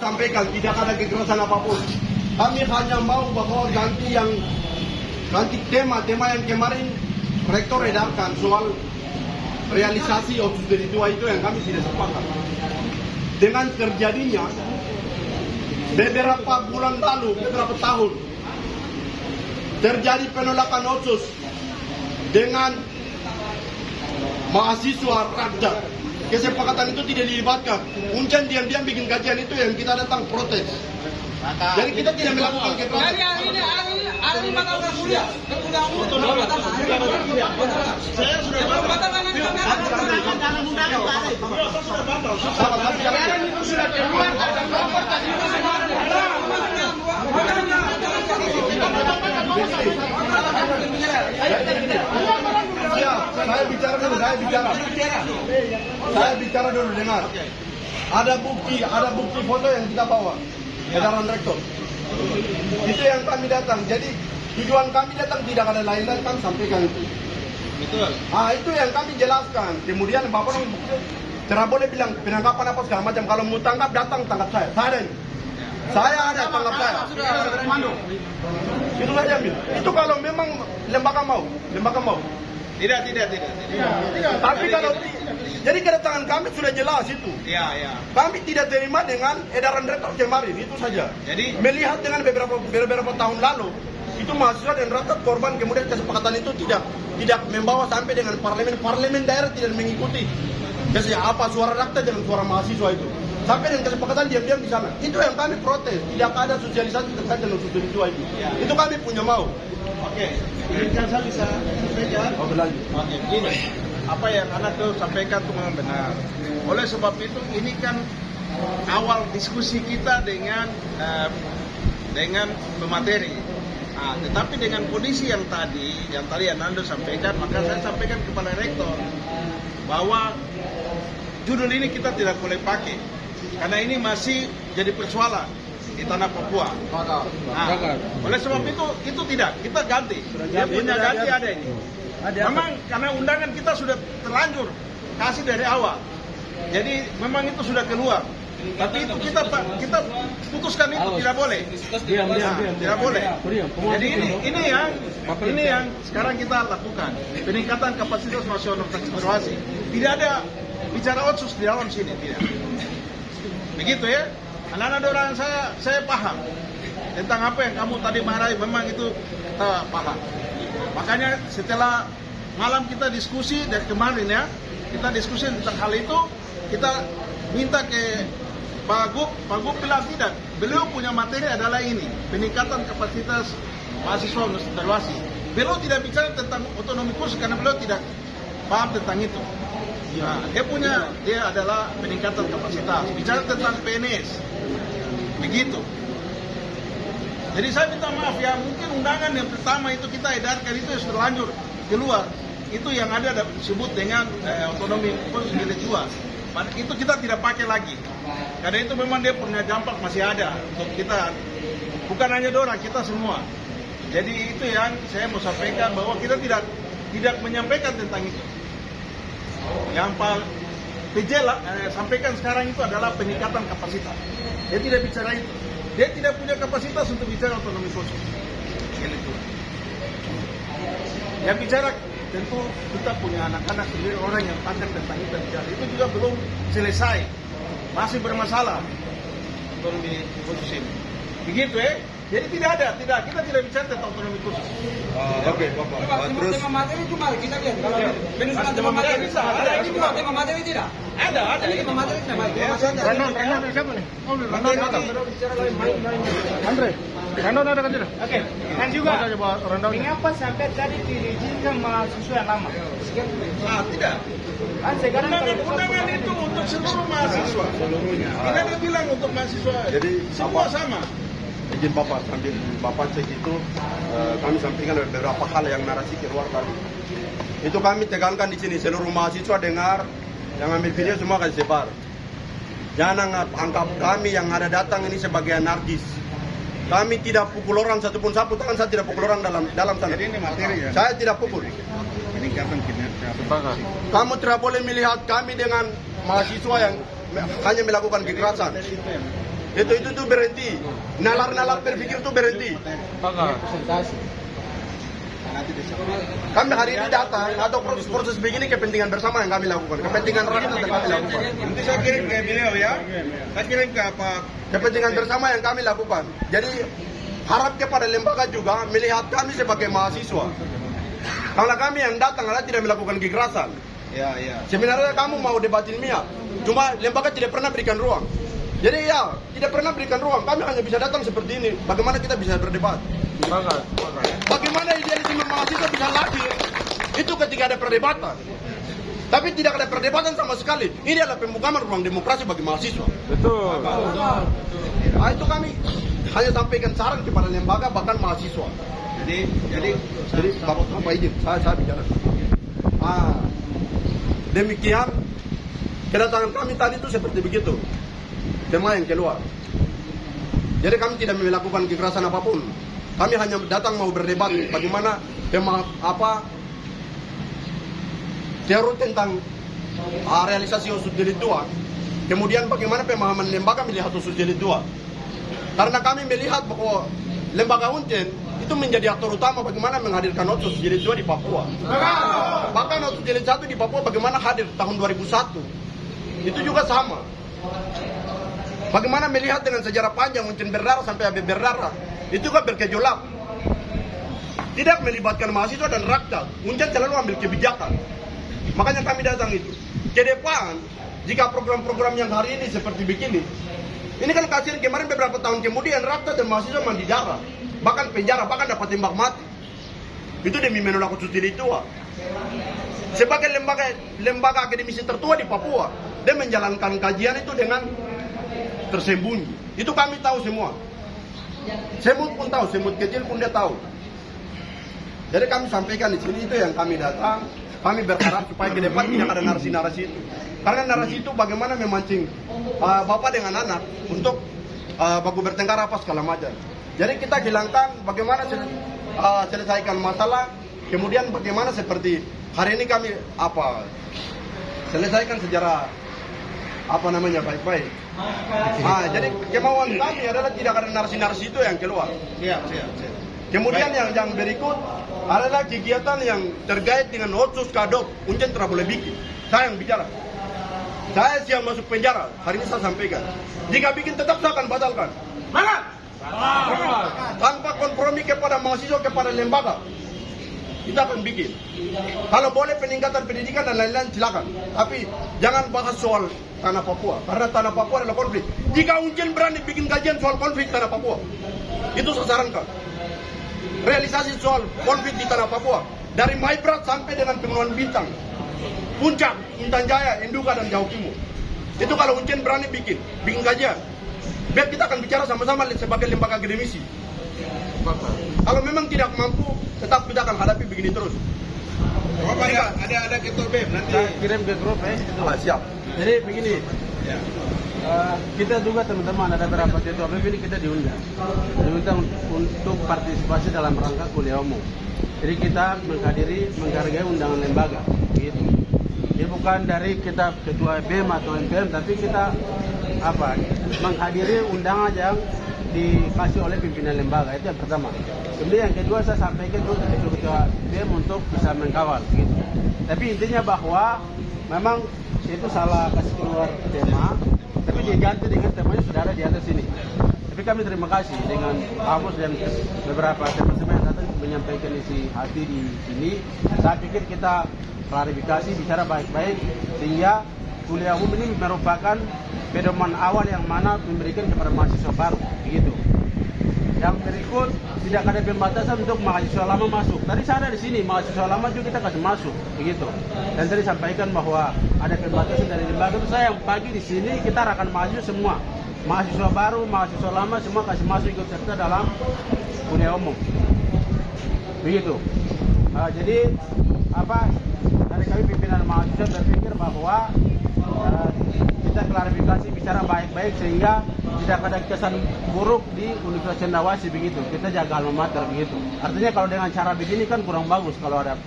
sampaikan tidak ada kekerasan apapun. Kami hanya mau bahwa ganti tema yang kemarin rektor edarkan soal realisasi Otsus dari tua itu yang kami tidak sepakat. Dengan terjadinya beberapa bulan lalu, beberapa tahun terjadi penolakan Otsus dengan mahasiswa rakyat. Kesepakatan itu tidak dilibatkan. Uncen diam-diam bikin kajian itu yang kita datang protes. Jadi kita tidak melakukan kekerasan. Hari ini mata kuliah, saya sudah Saya bicara dulu, dengar. Ada bukti foto yang kita bawa. Edaran rektor. Itu yang kami datang. Jadi tujuan kami datang tidak ada lain-lain, kami sampaikan itu. betul. Itu yang kami jelaskan. Kemudian Bapak tidak boleh bilang penangkapan apa segala macam. Kalau mau tangkap, datang tangkap saya. Saya ada tangkap saya. Itu saja, Min. Itu kalau memang lembaga mau. Tidak. Tapi kalau jadi kedatangan kami sudah jelas itu. Iya. Kami tidak terima dengan edaran rektor kemarin, itu saja. Jadi Melihat dengan beberapa tahun lalu, itu mahasiswa dan rakyat korban, kemudian kesepakatan itu tidak membawa sampai dengan parlemen daerah tidak mengikuti. Jadi apa suara rakyat dengan suara mahasiswa itu. Sampai dengan kesepakatan diam-diam di sana. Itu yang kami protes, tidak ada sosialisasi terkait dengan mahasiswa itu. Itu kami punya mau. oke. Izinkan saya bisa sampaikan. Berlanjut. Oke, gini. Apa yang anak tuh sampaikan itu memang benar. Oleh sebab itu ini kan awal diskusi kita dengan pemateri. Tetapi dengan kondisi yang tadi Anando sampaikan, maka saya sampaikan kepada rektor bahwa judul ini kita tidak boleh pakai karena ini masih jadi persoalan di tanah Papua. Oleh sebab itu tidak, kita ganti. Dia punya ganti ada ini. Memang karena undangan kita sudah terlanjur kasih dari awal. Jadi memang itu sudah keluar. Tapi itu kita putuskan itu tidak boleh. Tidak boleh. Jadi ini yang sekarang kita lakukan. Peningkatan kapasitas nasional transportasi. Tidak ada bicara Otsus di dalam sini, tidak. Begitu ya. Anak-anak orang saya paham tentang apa yang kamu tadi marahi, memang itu kita paham. Makanya setelah malam kita diskusi dari kemarin ya, kita diskusi tentang hal itu, kita minta ke Pak Gup bilang tidak. Beliau punya materi adalah ini, peningkatan kapasitas mahasiswa evaluasi. Beliau tidak bicara tentang otonomi kursus karena beliau tidak paham tentang itu. Nah, dia adalah peningkatan kapasitas. Bicara tentang PNS, begitu. Jadi saya minta maaf ya, mungkin undangan yang pertama itu kita edarkan itu sudah terlanjur keluar. Itu yang ada disebut dengan otonomi khusus milik dua. Itu kita tidak pakai lagi. Karena itu memang dia punya dampak masih ada untuk kita. Bukan hanya dorang, kita semua. Jadi itu yang saya mau sampaikan bahwa kita tidak menyampaikan tentang itu. Yang Pak PJ sampaikan sekarang itu adalah peningkatan kapasitas. Dia tidak bicara itu. Dia tidak punya kapasitas untuk bicara otonomi khusus. Yang bicara tentu kita punya anak-anak sendiri, orang yang pakar tentang itu juga belum selesai, masih bermasalah otonomi khusus ini. Begitu ya. Jadi kita tidak bicara tentang otonomi khusus. Oke, Bapak. Terus tema materi cuma kita lihat kalau peningkatan tema materi bisa. Ada ini juga tema materi tidak? Ada. Ini tema materi tidak baik. Renon siapa nih? Andre. Renon ada kan tidak? Oke. Dan juga mengapa sampai tadi diizinkan mahasiswa yang lama? Tidak. Kan sekarang Undangan itu untuk seluruh mahasiswa. Tidak ada bilang untuk mahasiswa. Jadi semua sama. izin Bapak, sambil Bapak cek itu kami sampaikan beberapa hal yang narasi keluar tadi. Itu kami tekankan di sini, seluruh mahasiswa dengar, yang ambil video semua kasih sebar. Jangan anggap kami yang ada datang ini sebagai anarkis. Kami tidak pukul orang satupun, sapu tangan saya tidak pukul orang dalam sana. Jadi ini materi ya. Saya tidak pukul. Peningkatan kinerja. Kamu tidak boleh melihat kami dengan mahasiswa yang hanya melakukan kekerasan. Itu berhenti. Nalar berpikir itu berhenti. Nanti disampaikan. Kami hari ini datang atau proses begini kepentingan bersama yang kami lakukan. Kepentingan rakyat yang kami lakukan. Nanti saya kirim ke beliau ya. Saya kirim ke Pak. Kepentingan bersama yang kami lakukan. Jadi harap kepada lembaga juga melihat kami sebagai mahasiswa. Kalau kami yang datang adalah tidak melakukan kekerasan. Ya. Sebenarnya kamu mau debat ilmiah, cuma lembaga tidak pernah berikan ruang. Jadi ya, tidak pernah berikan ruang. Kami hanya bisa datang seperti ini. Bagaimana kita bisa berdebat? Bagaimana idealisme mahasiswa bisa lahir? Itu ketika ada perdebatan. Tapi tidak ada perdebatan sama sekali. Ini adalah pembukaan ruang demokrasi bagi mahasiswa. Betul. Nah, itu kami hanya sampaikan saran kepada lembaga bahkan mahasiswa. Jadi Bapak izin, saya bicara. Demikian kedatangan kami tadi itu seperti begitu. Tema yang keluar. Jadi kami tidak melakukan kekerasan apapun. Kami hanya datang mau berdebat bagaimana teori tentang realisasi usul jilid 2. Kemudian bagaimana pemahaman lembaga melihat usul jilid 2. Karena kami melihat bahwa lembaga Unjen itu menjadi aktor utama bagaimana menghadirkan otsus jilid 2 di Papua. Bahkan otsus jilid 1 di Papua bagaimana hadir tahun 2001. Itu juga sama. Bagaimana melihat dengan sejarah panjang Unjen berdarah sampai Habib berdarah. Itu juga bergejolak. Tidak melibatkan mahasiswa dan rakyat. Unjen selalu ambil kebijakan. Makanya kami datang itu. Ke depan, jika program-program yang hari ini seperti begini, ini kan kasihan kemarin beberapa tahun kemudian rakyat dan mahasiswa mandi darah. Bahkan penjara, bahkan dapat tembak mati. Itu demi menolak usul jilid 2. Sebagai lembaga akademisi tertua di Papua, dia menjalankan kajian itu dengan tersembunyi. Itu kami tahu semua. Semut pun tahu, semut kecil pun dia tahu. Jadi kami sampaikan di sini itu yang kami datang. Kami berharap supaya ke depan tidak ada narasi-narasi itu. Karena narasi itu bagaimana memancing bapak dengan anak untuk baku bertengkar apa segala macam. Jadi kita hilangkan bagaimana selesaikan masalah. Kemudian bagaimana seperti hari ini kami selesaikan secara baik-baik. Jadi kemauan kami adalah tidak ada narasi-narasi itu yang keluar. Siap. Kemudian yang berikut adalah kegiatan yang terkait dengan otsus kadop. Unjen tidak boleh bikin. Saya yang bicara. Saya siap masuk penjara. Hari ini saya sampaikan. Jika bikin tetap saya akan batalkan. Tanpa kompromi kepada mahasiswa, kepada lembaga. Kita akan bikin. Kalau boleh peningkatan pendidikan dan lain-lain silakan. Tapi jangan bahas soal tanah Papua. Karena tanah Papua adalah konflik. Jika Unjen berani bikin kajian soal konflik tanah Papua, itu saya sarankan. Realisasi soal konflik di tanah Papua. Dari Maibrat sampai dengan Pegunungan Bintang, Puncak, Intan Jaya, Induga, dan Jawa Timur. Itu kalau Unjen berani bikin kajian. Biar kita akan bicara sama-sama sebagai lembaga akademisi. Kalau memang tidak mampu, tetap kita akan hadapi begini terus. Bapak ada ketua BEM nanti. Kirim ke grup Siap. Jadi begini. Ya. Kita juga teman-teman ada beberapa ketua BEM ini kita diundang untuk partisipasi dalam rangka kuliah umum. Jadi kita menghargai undangan lembaga, gitu. Ini bukan dari kita ketua BEM atau MPM, tapi kita menghadiri undangan yang dikasih oleh pimpinan lembaga. Itu yang pertama. Kemudian yang kedua saya sampaikan untuk ketua BEM untuk bisa mengkawal, gitu. Tapi intinya bahwa memang itu salah kasih keluar tema, tapi diganti dengan temanya sudah ada di atas sini. Tapi kami terima kasih dengan Amos dan beberapa teman-teman yang datang menyampaikan isi hati di sini. Saya pikir kita klarifikasi, bicara baik-baik sehingga kuliah umum ini merupakan pedoman awal yang mana memberikan kepada mahasiswa baru, begitu. Yang berikut tidak ada pembatasan untuk mahasiswa lama masuk. Tadi saya ada di sini, mahasiswa lama juga kita kasih masuk, begitu. Dan tadi sampaikan bahwa ada pembatasan dari lembaga. Itu saya yang pagi di sini kita akan mahasiswa semua, mahasiswa baru, mahasiswa lama semua kasih masuk ikut serta dalam kuliah umum, begitu. Jadi dari kami pimpinan mahasiswa berpikir bahwa kita klarifikasi, bicara baik-baik sehingga tidak ada kesan buruk di Universitas Cendrawasih, begitu. Kita jaga alma mater, begitu. Artinya kalau dengan cara begini kan kurang bagus kalau ada